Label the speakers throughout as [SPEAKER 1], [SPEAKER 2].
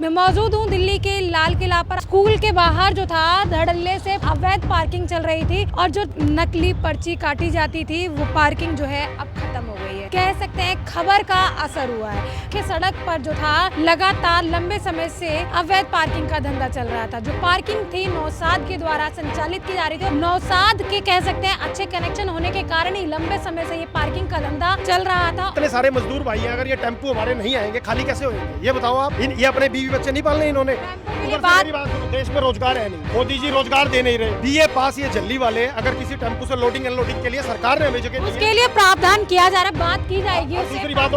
[SPEAKER 1] मैं मौजूद हूँ दिल्ली के लाल किला पर। स्कूल के बाहर जो था धड़ल्ले से अवैध पार्किंग चल रही थी और जो नकली पर्ची काटी जाती थी वो पार्किंग जो है अब खत्म हो गई है। कह सकते हैं खबर का असर हुआ है कि सड़क पर जो था लगातार लंबे समय से अवैध पार्किंग का धंधा चल रहा था। जो पार्किंग थी नौसाद के द्वारा संचालित की जा रही थी। नौसाद के कह सकते हैं अच्छे कनेक्शन होने के कारण ही लंबे समय से ये पार्किंग का धंधा चल रहा था।
[SPEAKER 2] इतने सारे मजदूर भाई हैं, अगर ये टेम्पो हमारे नहीं आएंगे खाली कैसे होंगे? ये बताओ आप। ये अपने बीवी बच्चे नहीं पालने इन्होंने। बात देश में रोजगार है नहीं, मोदी जी रोजगार दे नहीं रहे। बीए पास ये झल्ली वाले अगर किसी टेम्पो से लोडिंग अनलोडिंग के लिए सरकार ने हमें जगह
[SPEAKER 1] उसके लिए प्रावधान किया जा रहा है, बात की जाएगी।
[SPEAKER 2] दूसरी बात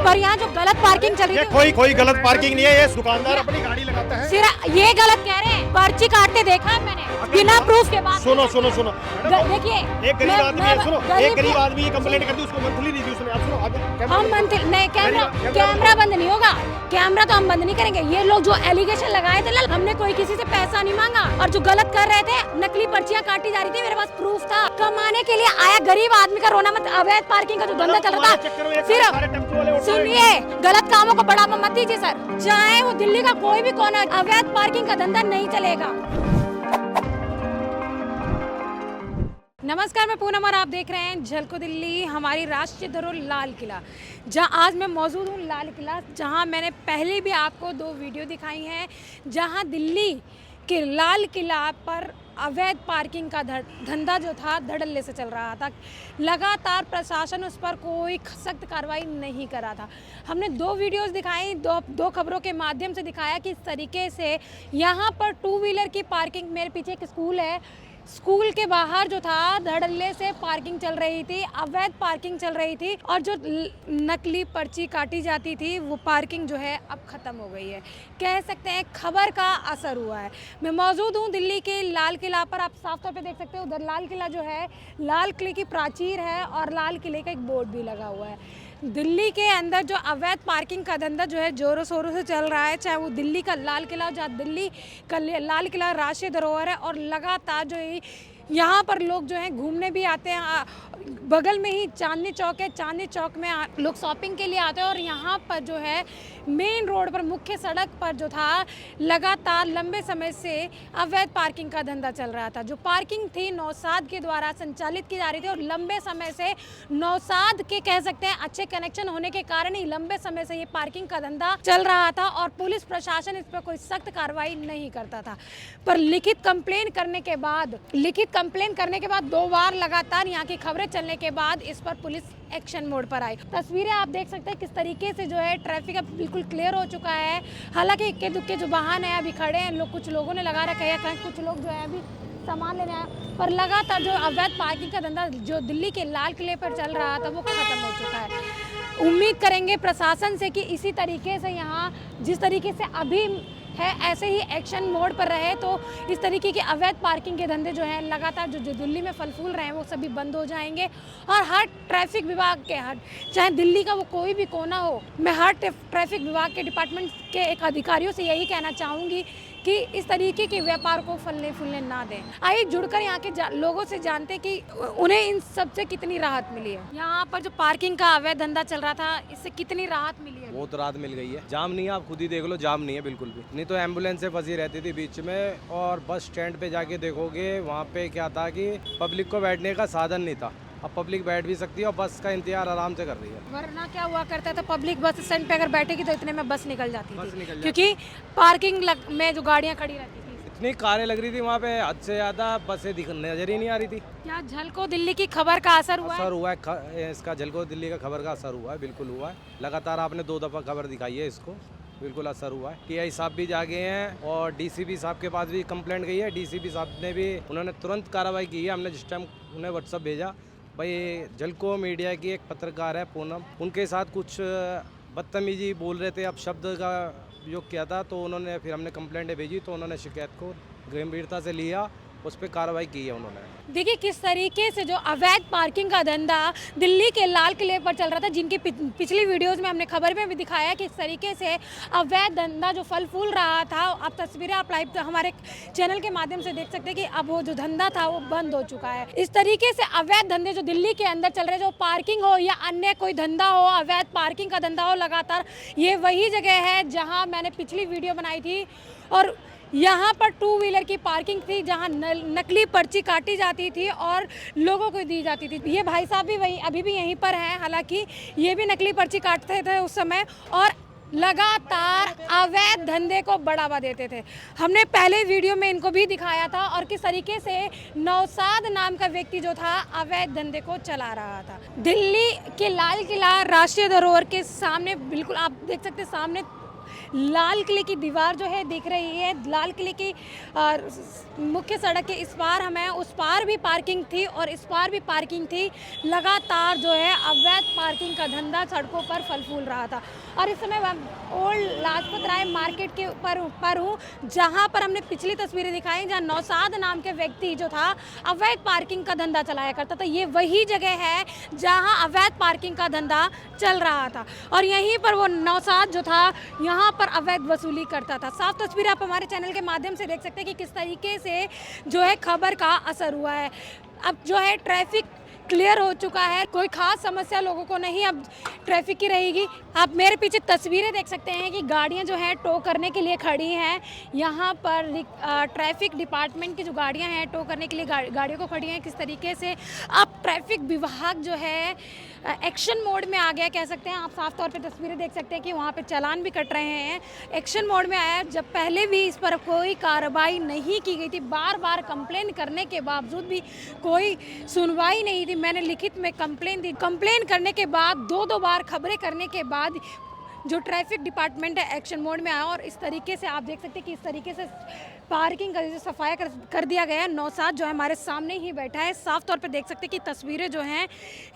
[SPEAKER 1] पर यहाँ जो गलत पार्किंग चल रही है,
[SPEAKER 2] कोई गलत पार्किंग नहीं है। ये दुकानदार अपनी गाड़ी लगाता है।
[SPEAKER 1] सिर्फ ये गलत कह रहे हैं। पर्ची काटते देखा है मैंने बिना प्रूफ के बाद।
[SPEAKER 2] सुनो
[SPEAKER 1] देखिए
[SPEAKER 2] एक गरीब आदमी है, सुनो एक गरीब आदमी कंप्लेंट कर दी, उसको मंथली नहीं दी उसने। आप सुनो आगे
[SPEAKER 1] हम मंथली नहीं, कैमरा बंद नहीं होगा। कैमरा तो हम बंद नहीं करेंगे। ये लोग जो एलिगेशन लगाए थे, हमने कोई किसी से पैसा नहीं मांगा। और जो गलत कर रहे थे, नकली पर्चियां काटी जा रही थी, मेरे पास प्रूफ था। कमाने के लिए आया गरीब आदमी का रोना मत। अवैध पार्किंग का जो धंधा चल रहा था, सिर्फ सुनिए, गलत कामों को बढ़ावा मत दीजिए सर। चाहे वो दिल्ली का कोई भी कोना, अवैध पार्किंग का धंधा नहीं चलेगा। नमस्कार, मैं पूनम और आप देख रहे हैं झलको दिल्ली, हमारी राष्ट्रीय धरोहर लाल किला। जहां आज मैं मौजूद हूं लाल किला, जहां मैंने पहले भी आपको 2 वीडियो दिखाई हैं, जहां दिल्ली के लाल किला पर अवैध पार्किंग का धंधा जो था धड़ल्ले से चल रहा था। लगातार प्रशासन उस पर कोई सख्त कार्रवाई नहीं कर रहा था। हमने 2 वीडियोस दिखाई, दो खबरों के माध्यम से दिखाया कि इस तरीके से यहाँ पर 2 व्हीलर की पार्किंग, मेरे पीछे एक स्कूल है, स्कूल के बाहर जो था धड़ल्ले से पार्किंग चल रही थी, अवैध पार्किंग चल रही थी और जो नकली पर्ची काटी जाती थी वो पार्किंग जो है अब ख़त्म हो गई है। कह सकते हैं खबर का असर हुआ है। मैं मौजूद हूँ दिल्ली के लाल किला पर। आप साफ तौर पे देख सकते हो उधर लाल किला जो है, लाल किले की प्राचीर है और लाल किले का एक बोर्ड भी लगा हुआ है। दिल्ली के अंदर जो अवैध पार्किंग का धंधा जो है ज़ोरों शोरों से चल रहा है, चाहे वो दिल्ली का लाल किला, जहाँ दिल्ली का लाल किला राष्ट्रीय धरोहर है और लगातार जो है यहाँ पर लोग जो हैं घूमने भी आते हैं। बगल में ही चांदनी चौक है, चांदनी चौक में लोग शॉपिंग के लिए आते हैं और यहाँ पर जो है मेन रोड पर, मुख्य सड़क पर जो था लगातार लंबे समय से अवैध पार्किंग का धंधा चल रहा था। जो पार्किंग थी नौसाद के द्वारा संचालित की जा रही थी और लंबे समय से नौसाद के कह सकते हैं अच्छे कनेक्शन होने के कारण ही लंबे समय से ये पार्किंग का धंधा चल रहा था और पुलिस प्रशासन इस पर कोई सख्त कार्रवाई नहीं करता था। पर लिखित कंप्लेन करने के बाद 2 बार लगातार यहाँ की खबरें चलने के बाद इस पर पुलिस एक्शन मोड पर आई। तस्वीरें आप देख सकते हैं किस तरीके से जो है ट्रैफिक अब बिल्कुल क्लियर हो चुका है। हालांकि इक्के दुक्के जो वाहन है अभी खड़े हैं, कुछ लोगों ने लगा रखा है, कुछ लोग जो है अभी सामान लेने आए। पर लगातार जो अवैध पार्किंग का धंधा जो दिल्ली के लाल किले पर चल रहा था वो खत्म हो चुका है। उम्मीद करेंगे प्रशासन से कि इसी तरीके से यहाँ जिस तरीके से अभी है ऐसे ही एक्शन मोड पर रहे तो इस तरीके के अवैध पार्किंग के धंधे जो हैं लगातार जो दिल्ली में फल फूल रहे हैं वो सभी बंद हो जाएंगे। और हर ट्रैफिक विभाग के चाहे दिल्ली का वो कोई भी कोना हो, मैं हर ट्रैफिक विभाग के डिपार्टमेंट के एक अधिकारियों से यही कहना चाहूँगी कि इस तरीके के व्यापार को फलने फूलने ना दें। आइए जुड़कर यहाँ के लोगों से जानते कि उन्हें इन सब से कितनी राहत मिली है। यहाँ पर जो पार्किंग का अवैध धंधा चल रहा था इससे कितनी राहत मिली है?
[SPEAKER 3] बहुत राहत मिल गई है। जाम नहीं है, आप खुद ही देख लो, जाम नहीं है बिल्कुल भी। नहीं तो एम्बुलेंस से फंसी रहती थी बीच में। और बस स्टैंड पे जाके देखोगे वहाँ पे क्या था कि पब्लिक को बैठने का साधन नहीं था। अब पब्लिक बैठ भी सकती है और बस का इंतजार आराम से कर रही है।
[SPEAKER 1] वरना क्या हुआ करता था, पब्लिक बस स्टैंड पे अगर बैठेगी तो इतने में बस निकल जाती थी, क्योंकि पार्किंग में जो गाड़ियाँ खड़ी रहती थी
[SPEAKER 3] इतनी कारें लग रही थी वहाँ पे, हद से ज्यादा बसें नजर ही नहीं आ रही थी।
[SPEAKER 1] क्या झलको दिल्ली की खबर का असर हुआ
[SPEAKER 3] है? इसका झलको दिल्ली का खबर का असर हुआ है, बिल्कुल हुआ है। लगातार आपने 2 दफा खबर दिखाई है, इसको बिल्कुल असर हुआ है। टीआई साहब भी जागे हैं और डीसीपी साहब के पास भी कंप्लेंट गई है। डीसीपी साहब ने भी, उन्होंने तुरंत कार्रवाई की है। हमने जिस टाइम उन्हें व्हाट्सअप भेजा, भाई झलको मीडिया की एक पत्रकार है पूनम, उनके साथ कुछ बदतमीजी बोल रहे थे, अब शब्द का उपयोग किया था, तो उन्होंने फिर हमने कंप्लेंट भेजी तो उन्होंने शिकायत को गंभीरता से लिया उस पर कार्रवाई की है उन्होंने।
[SPEAKER 1] देखिए किस तरीके से जो अवैध पार्किंग का धंधा दिल्ली के लाल किले पर चल रहा था, जिनकी पिछली वीडियोस में हमने खबर में भी दिखाया कि किस तरीके से अवैध धंधा जो फल फूल रहा था। अब तस्वीरें आप लाइव हमारे चैनल के माध्यम से देख सकते हैं कि अब वो जो धंधा था वो बंद हो चुका है। इस तरीके से अवैध धंधे जो दिल्ली के अंदर चल रहे, जो पार्किंग हो या अन्य कोई धंधा हो, अवैध पार्किंग का धंधा हो लगातार, ये वही जगह है जहाँ मैंने पिछली वीडियो बनाई थी और यहाँ पर 2 व्हीलर की पार्किंग थी जहाँ नकली पर्ची काटी जाती थी और लोगों को दी जाती थी। ये भाई साहब भी वही अभी भी यहीं पर हैं, हालांकि ये भी नकली पर्ची काटते थे उस समय और लगातार अवैध धंधे को बढ़ावा देते थे। हमने पहले वीडियो में इनको भी दिखाया था और किस तरीके से नौसाद नाम का व्यक्ति जो था अवैध धंधे को चला रहा था। दिल्ली के लाल किला राष्ट्रीय धरोहर के सामने बिल्कुल आप देख सकते हैं, सामने लाल किले की दीवार जो है दिख रही है। लाल किले की मुख्य सड़क के इस पार हमें, उस पार भी पार्किंग थी और इस पार भी पार्किंग थी। लगातार जो है अवैध पार्किंग का धंधा सड़कों पर फल फूल रहा था और इस समय ओल्ड लाजपत राय मार्केट के पर हूँ, जहाँ पर हमने पिछली तस्वीरें दिखाई, जहाँ नौसाद नाम के व्यक्ति जो था अवैध पार्किंग का धंधा चलाया करता था। ये वही जगह है जहाँ अवैध पार्किंग का धंधा चल रहा था और यहीं पर वो नौसाद जो था यहाँ पर अवैध वसूली करता था। साफ तस्वीर आप हमारे चैनल के माध्यम से देख सकते हैं कि किस तरीके से जो है खबर का असर हुआ है। अब जो है ट्रैफिक क्लियर हो चुका है, कोई खास समस्या लोगों को नहीं अब ट्रैफिक की रहेगी। आप मेरे पीछे तस्वीरें देख सकते हैं कि गाड़ियां जो हैं टो करने के लिए खड़ी हैं। यहाँ पर ट्रैफिक डिपार्टमेंट की जो गाड़ियां हैं टो करने के लिए गाड़ियों को खड़ी हैं। किस तरीके से अब ट्रैफिक विभाग जो है एक्शन मोड में आ गया कह सकते हैं। आप साफ तौर पे तस्वीरें देख सकते हैं कि वहाँ पे चालान भी कट रहे हैं। एक्शन मोड में आया, जब पहले भी इस पर कोई कार्रवाई नहीं की गई थी, बार बार कंप्लेन करने के बावजूद भी कोई सुनवाई नहीं थी। मैंने लिखित में कंप्लेन दी, कंप्लेन करने के बाद 2 बार खबरें करने के बाद जो ट्रैफिक डिपार्टमेंट है एक्शन मोड में आया और इस तरीके से आप देख सकते हैं कि इस तरीके से पार्किंग का जो सफाया कर दिया गया है। नौसाद जो है हमारे सामने ही बैठा है। साफ तौर पे देख सकते हैं कि तस्वीरें जो हैं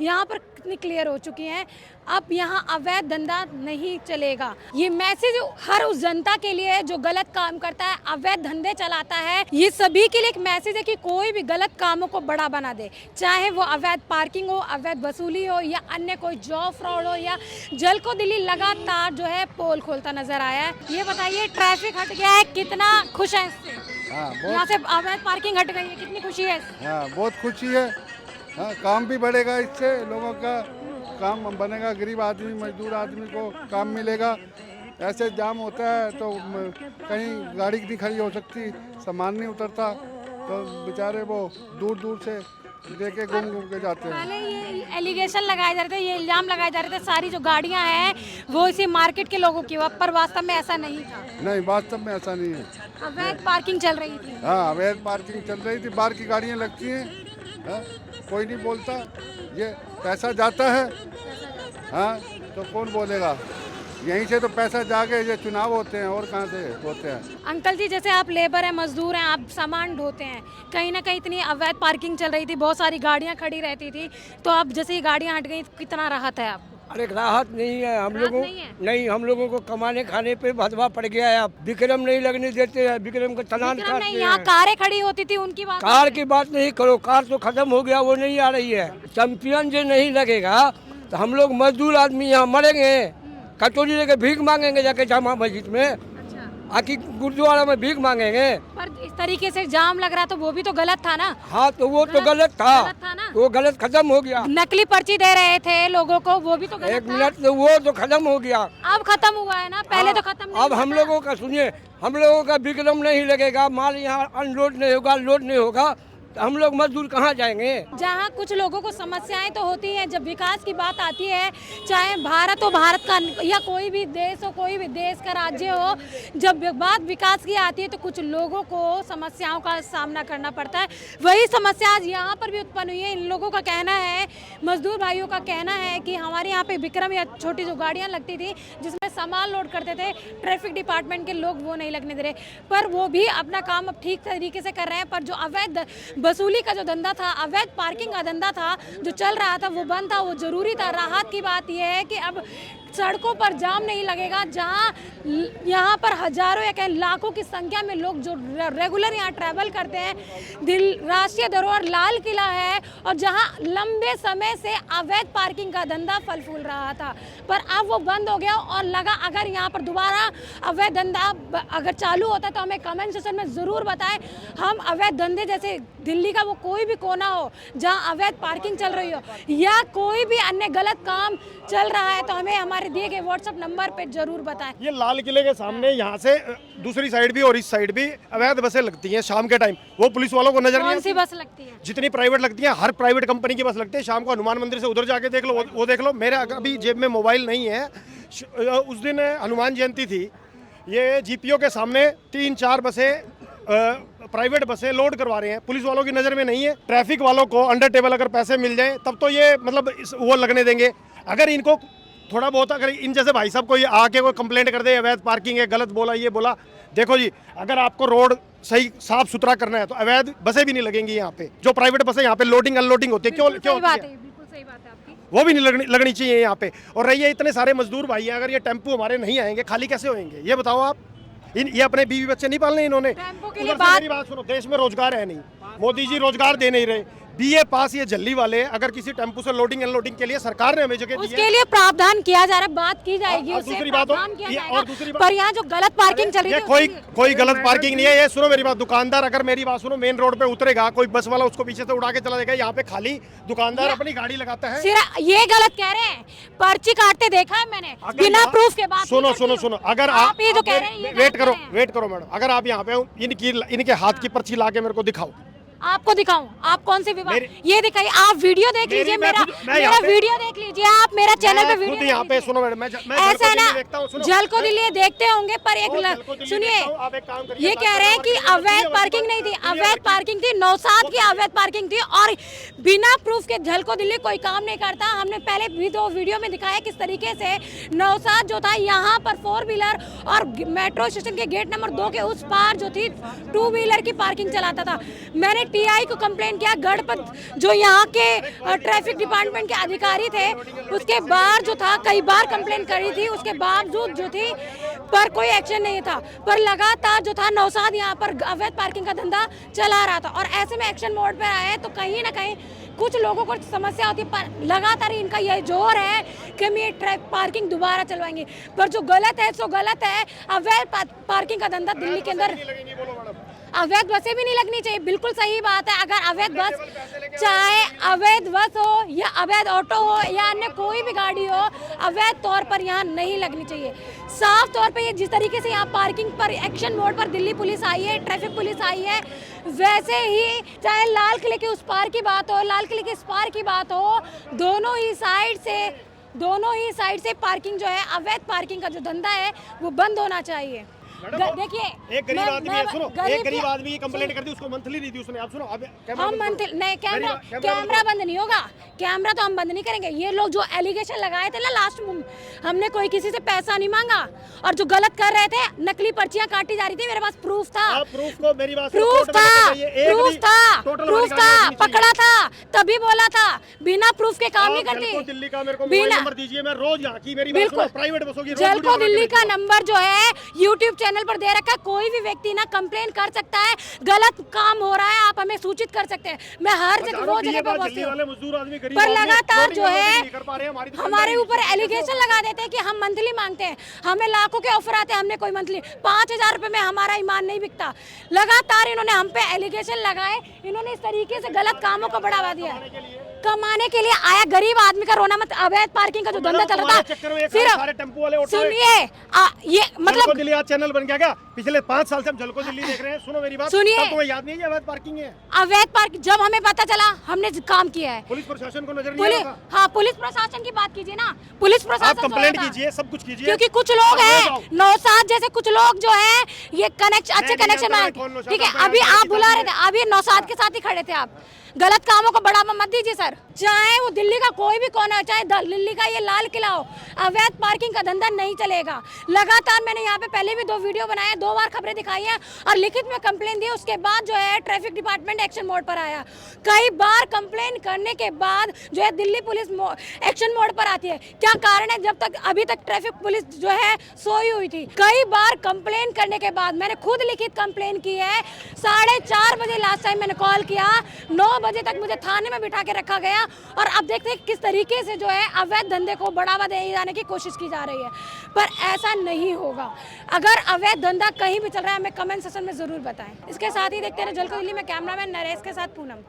[SPEAKER 1] यहाँ पर कितनी क्लियर हो चुकी हैं। अब यहाँ अवैध धंधा नहीं चलेगा। ये मैसेज हर उस जनता के लिए है जो गलत काम करता है, अवैध धंधे चलाता है। ये सभी के लिए एक मैसेज है कि कोई भी गलत कामों को बड़ा बना दे, चाहे वो अवैध पार्किंग हो, अवैध वसूली हो या अन्य कोई जॉब फ्रॉड हो या जल को दिल्ली लगातार जो है पोल खोलता नजर आया है। ये बताइए ट्रैफिक हट गया है, कितना खुश है इससे?
[SPEAKER 4] हाँ,
[SPEAKER 1] यहाँ से अवैध पार्किंग हट गई है, कितनी खुशी है इससे?
[SPEAKER 4] हाँ, बहुत खुशी है। हाँ, काम भी बढ़ेगा, इससे लोगों का काम बनेगा, गरीब आदमी मजदूर आदमी को काम मिलेगा। ऐसे जाम होता है तो कहीं गाड़ी नहीं खड़ी हो सकती, सामान नहीं उतरता, तो बेचारे वो दूर दूर से लेके घूम के जाते हैं।
[SPEAKER 1] पहले ये एलिगेशन लगाए जा रहे थे, ये इल्जाम लगाए जा रहे थे सारी जो गाड़ियां हैं वो इसी मार्केट के लोगों की, पर वास्तव में ऐसा नहीं था।
[SPEAKER 4] नहीं, वास्तव में ऐसा नहीं है।
[SPEAKER 1] अवैध पार्किंग चल रही थी।
[SPEAKER 4] हाँ, अवैध पार्किंग चल रही थी, बाहर की गाड़ियाँ लगती हैं। हाँ, कोई नहीं बोलता, ये पैसा जाता है। हाँ, तो कौन बोलेगा? यहीं से तो पैसा जाके ये चुनाव होते हैं, और कहाँ से होते हैं?
[SPEAKER 1] अंकल जी, जैसे आप लेबर हैं, मजदूर हैं, आप सामान ढोते हैं, कहीं ना कहीं इतनी अवैध पार्किंग चल रही थी, बहुत सारी गाड़ियां खड़ी रहती थी, तो अब जैसे ये गाड़ियां हट गई कितना राहत है आपको?
[SPEAKER 5] अरे राहत नहीं है हम लोगों,
[SPEAKER 1] नहीं
[SPEAKER 5] हम लोगों को कमाने खाने पे भदवा पड़ गया है। अब विक्रम नहीं लगने देते हैं, विक्रम का चालान
[SPEAKER 1] विक्रम
[SPEAKER 5] काटते
[SPEAKER 1] नहीं,
[SPEAKER 5] हैं।
[SPEAKER 1] यहाँ कारें खड़ी होती थी, उनकी बात
[SPEAKER 5] कार की बात नहीं करो, कार तो खत्म हो गया, वो नहीं आ रही है। चैंपियन जो नहीं लगेगा तो हम लोग मजदूर आदमी यहाँ मरेंगे, कटोरी लेके भीख मांगेंगे जाके जामा मस्जिद में, आखिर गुरुद्वारा में भीख मांगेंगे।
[SPEAKER 1] पर इस तरीके से जाम लग रहा तो वो भी तो गलत था ना?
[SPEAKER 5] हाँ, तो वो तो गलत था
[SPEAKER 1] ना?
[SPEAKER 5] वो गलत खत्म हो गया।
[SPEAKER 1] नकली पर्ची दे रहे थे लोगों को, वो भी तो गलत
[SPEAKER 5] एक
[SPEAKER 1] था।
[SPEAKER 5] मिनट, तो वो तो खत्म हो गया।
[SPEAKER 1] अब खत्म हुआ है ना, पहले तो खत्म नहीं
[SPEAKER 5] अब
[SPEAKER 1] हुआ
[SPEAKER 5] हम
[SPEAKER 1] था।
[SPEAKER 5] लोगों का सुनिए, हम लोगों का विक्रम नहीं लगेगा, माल यहाँ अनलोड नहीं होगा, लोड नहीं होगा, तो हम लोग मजदूर कहाँ जाएंगे?
[SPEAKER 1] जहाँ कुछ लोगों को समस्याएं तो होती हैं, जब विकास की बात आती है, चाहे भारत हो, भारत का या कोई भी देश हो, कोई भी देश का राज्य हो, जब बात विकास की आती है तो कुछ लोगों को समस्याओं का सामना करना पड़ता है। वही समस्या आज यहाँ पर भी उत्पन्न हुई है। इन लोगों का कहना है, मजदूर भाइयों का कहना है कि हमारे यहाँ पे विक्रम या छोटी जो गाड़ियाँ लगती थी जिसमें सामान लोड करते थे, ट्रैफिक डिपार्टमेंट के लोग वो नहीं लगने दे रहे, पर वो भी अपना काम अब ठीक तरीके से कर रहे हैं। पर जो अवैध वसूली का जो धंधा था, अवैध पार्किंग का धंधा था जो चल रहा था, वो बंद था, वो जरूरी था। राहत की बात यह है कि अब सड़कों पर जाम नहीं लगेगा, जहां यहाँ पर हजारों या कहीं लाखों की संख्या में लोग जो रेगुलर यहाँ ट्रैवल करते हैं। राष्ट्रीय धरोहर लाल किला है और जहां लंबे समय से अवैध पार्किंग का धंधा फल फूल रहा था, पर अब वो बंद हो गया और लगा अगर यहाँ पर दोबारा अवैध धंधा अगर चालू होता है तो हमें कमेंट सेक्शन में ज़रूर बताएं। हम अवैध धंधे जैसे दिल्ली का वो कोई भी कोना हो जहाँ अवैध पार्किंग चल रही हो या कोई भी अन्य गलत काम चल रहा है तो हमें हमारे दिए गए व्हाट्सएप नंबर पे जरूर बताएं।
[SPEAKER 2] ये लाल किले के सामने यहाँ से दूसरी साइड भी और इस साइड भी अवैध बसें लगती हैं शाम के टाइम। वो पुलिस वालों को नजर नहीं
[SPEAKER 1] कौन सी बस लगती है?
[SPEAKER 2] जितनी प्राइवेट लगती है, हर प्राइवेट कंपनी की बस लगती है। शाम को हनुमान मंदिर से उधर जाके देख लो, वो देख लो। मेरे अभी जेब में मोबाइल नहीं है। उस दिन हनुमान जयंती थी, ये जीपीओ के सामने 3-4 बसें प्राइवेट बसें लोड करवा रहे हैं। पुलिस वालों की नज़र में नहीं है। ट्रैफिक वालों को अंडर टेबल अगर पैसे मिल जाएं तब तो ये मतलब वो लगने देंगे। अगर इनको थोड़ा बहुत अगर इन जैसे भाई साहब को ये आके कोई कंप्लेंट कर दे अवैध पार्किंग है, गलत बोला, ये बोला, देखो जी अगर आपको रोड सही साफ सुथरा करना है तो अवैध बसें भी नहीं लगेंगी यहाँ पे। जो प्राइवेट बसें यहाँ पे लोडिंग अनलोडिंग होती है, क्यों
[SPEAKER 1] सही बात है, बिल्कुल सही बात है आपकी।
[SPEAKER 2] वो भी नहीं लगनी चाहिए यहाँ पे। और रही है इतने सारे मजदूर भाई हैं, अगर ये टेम्पो हमारे नहीं आएंगे खाली कैसे होंगे ये बताओ आप। ये अपने बीवी बच्चे नहीं पालने इन्होंने।
[SPEAKER 1] टेम्पो के लिए
[SPEAKER 2] उधर से मेरी बात सुनो, देश में रोजगार है नहीं, मोदी जी रोजगार दे नहीं रहे। बीए पास ये जल्दी वाले अगर किसी टेम्पो से लोडिंग अनलोडिंग के लिए सरकार ने हमें जगह दी है,
[SPEAKER 1] उसके लिए प्रावधान किया जा रहा है, बात की जाएगी,
[SPEAKER 2] और
[SPEAKER 1] उससे
[SPEAKER 2] दूसरी बात
[SPEAKER 1] प्रावधान किया
[SPEAKER 2] और
[SPEAKER 1] जाएगा।
[SPEAKER 2] दूसरी बात,
[SPEAKER 1] पर यहाँ जो गलत पार्किंग चल रही
[SPEAKER 2] ये
[SPEAKER 1] है
[SPEAKER 2] कोई गलत पार्किंग नहीं है। ये सुनो मेरी बात, दुकानदार अगर मेरी बात सुनो मेन रोड पे उतरेगा, कोई बस वाला उसको पीछे से उड़ा के चला जाएगा, यहाँ पे खाली दुकानदार अपनी गाड़ी लगाता है।
[SPEAKER 1] सिर्फ ये गलत कह रहे हैं, पर्ची काटते देखा है मैंने बिना प्रूफ के। बात
[SPEAKER 2] सुनो अगर
[SPEAKER 1] आप ये जो कह रहे हैं ये
[SPEAKER 2] वेट
[SPEAKER 1] गलत है।
[SPEAKER 2] करो मैडम, अगर आप यहाँ पे इनके हाथ की पर्ची ला के मेरे को दिखाओ।
[SPEAKER 1] आपको दिखाऊं? आप कौन से विभाग? ये दिखाइए, आप वीडियो देख लीजिए, मेरा वीडियो देख लीजिए, आप मेरा चैनल पे वीडियो
[SPEAKER 2] यहाँ पे सुनो मैडम,
[SPEAKER 1] ऐसा है ना, जल को दिल्ली देखते होंगे पर एक सुनिए, ये कह रहे हैं कि अवैध पार्किंग नहीं थी, अवैध पार्किंग थी, नौसाद की अवैध पार्किंग थी और बिना प्रूफ के जल को दिल्ली कोई काम नहीं करता। हमने पहले भी 2 वीडियो में दिखाया किस तरीके से नौसाद जो था यहाँ पर 4 व्हीलर और मेट्रो स्टेशन के गेट नंबर 2 के उस पार जो थी 2 व्हीलर की पार्किंग चलाता था। मैंने टीआई को कंप्लेंट किया, गणपत जो यहाँ के ट्रैफिक डिपार्टमेंट के अधिकारी थे उसके बाहर जो था कई बार कंप्लेंट करी थी, उसके बावजूद जो थी पर कोई एक्शन नहीं था। पर लगातार जो था नौसाद यहाँ पर अवैध पार्किंग का धंधा चला रहा था और ऐसे में एक्शन मोड पर आए तो कहीं ना कहीं कुछ लोगों को समस्या होती है, पर लगातार इनका यह जोर है कि हम ये पार्किंग दोबारा चलवाएंगे। पर जो गलत है सो गलत है। अवैध पार्किंग का धंधा दिल्ली के अंदर, अवैध बसें भी नहीं लगनी चाहिए, बिल्कुल सही बात है। अगर अवैध बस, चाहे अवैध बस हो या अवैध ऑटो हो या अन्य कोई भी गाड़ी हो, अवैध तौर पर यहाँ नहीं लगनी चाहिए। साफ तौर पे ये जिस तरीके से यहाँ पार्किंग पर एक्शन मोड पर दिल्ली पुलिस आई है, ट्रैफिक पुलिस आई है, वैसे ही चाहे लाल किले के उस पार की बात हो, लाल किले के इस पार की बात हो, दोनों ही साइड से पार्किंग जो है, अवैध पार्किंग का जो धंधा है वो बंद होना चाहिए। देखिए
[SPEAKER 2] एक गरीब आदमी है, सुनो, एक गरीब आदमी कंप्लेंट कर दी, उसको मंथली नहीं दी उसने। आप सुनो, अब
[SPEAKER 1] हम मंथली नहीं, कैमरा बंद नहीं होगा, कैमरा तो हम बंद नहीं करेंगे। ये लोग जो एलिगेशन लगाए थे ना लास्ट, हमने कोई किसी से पैसा नहीं मांगा और जो गलत कर रहे थे, नकली पर्चियां काटी जा रही थी, मेरे पास प्रूफ था, प्रूफ था, पकड़ा था, तभी बोला था, बिना प्रूफ के काम नहीं करती।
[SPEAKER 2] दिल्ली का मेरे को मोबाइल नंबर दीजिए, मैं रोज यहाँ की मेरी
[SPEAKER 1] बिल्कुल
[SPEAKER 2] प्राइवेट बसों की
[SPEAKER 1] जल को दिल्ली का नंबर जो है यूट्यूब चैनल पर दे रखा है, कोई भी व्यक्ति ना कंप्लेन कर सकता है, गलत काम हो रहा है आप हमें सूचित कर सकते हैं। मैं हर जगह वो जगह पे पहुंचती हूँ, पर लगातार जो है हमारे ऊपर एलिगेशन लगा देते हैं कि हम मंथली मांगते हैं, हमें लाखों के ऑफर आते हैं, हमने कोई मंथली 5000 रुपए में हमारा ईमान नहीं बिकता। लगातार इन्होंने हम पे एलिगेशन लगाए, इन्होंने इस तरीके से गलत कामों को बढ़ावा दिया। कमाने के लिए आया गरीब आदमी का रोना मत। अवैध पार्किंग का जो धंधा चल रहा था, सिर्फ सुनिए, ये मतलब
[SPEAKER 2] चैनल बन गया क्या? पिछले 5 साल से हम जल को दिल्ली देख रहे हैं। सुनो मेरी बात,
[SPEAKER 1] सुनिए,
[SPEAKER 2] तुम्हें याद नहीं है अवैध पार्किंग है?
[SPEAKER 1] अवैध पार्किंग जब हमें पता चला हमने काम किया है।
[SPEAKER 2] पुलिस प्रशासन को नजर नहीं आता?
[SPEAKER 1] हाँ, पुलिस प्रशासन की बात कीजिए ना, पुलिस प्रशासन
[SPEAKER 2] आप कंप्लेंट कीजिए, सब कुछ कीजिए,
[SPEAKER 1] क्योंकि कुछ लोग हैं नौसाद जैसे, कुछ लोग जो है ये कनेक्शन अच्छे कनेक्शन में, ठीक है। अभी आप बुला रहे थे, अभी नौसाद के साथ ही खड़े थे आप, गलत कामों को बढ़ावा मत दीजिए सर। चाहे वो दिल्ली का कोई भी कोना हो, चाहे दिल्ली का ये लाल किला हो, अवैध पार्किंग का धंधा नहीं चलेगा। लगातार मैंने यहाँ पे पहले भी 2 वीडियो बनाए, 2 बार खबरें दिखाई हैं और लिखित में कंप्लेन दी। उसके बाद जो है ट्रैफिक डिपार्टमेंट एक्शन मोड पर आया। कई बार कंप्लेन करने के बाद जो है दिल्ली पुलिस एक्शन मोड पर आती है। क्या कारण है? जब तक अभी तक ट्रैफिक पुलिस जो है सोई हुई थी। कई बार कंप्लेन करने के बाद मैंने खुद लिखित कंप्लेन की है। 4:30 बजे लास्ट टाइम मैंने कॉल किया, 9 बजे तक मुझे थाने में बिठा के रखा गया और अब देखते हैं किस तरीके से जो है अवैध धंधे को बढ़ावा दिए जाने की कोशिश की जा रही है। पर ऐसा नहीं होगा। अगर अवैध धंधा कहीं भी चल रहा है हमें कमेंट सेक्शन में जरूर बताएं। इसके साथ ही देखते रहे झलको दिल्ली में कैमरामैन नरेश के साथ पूनम।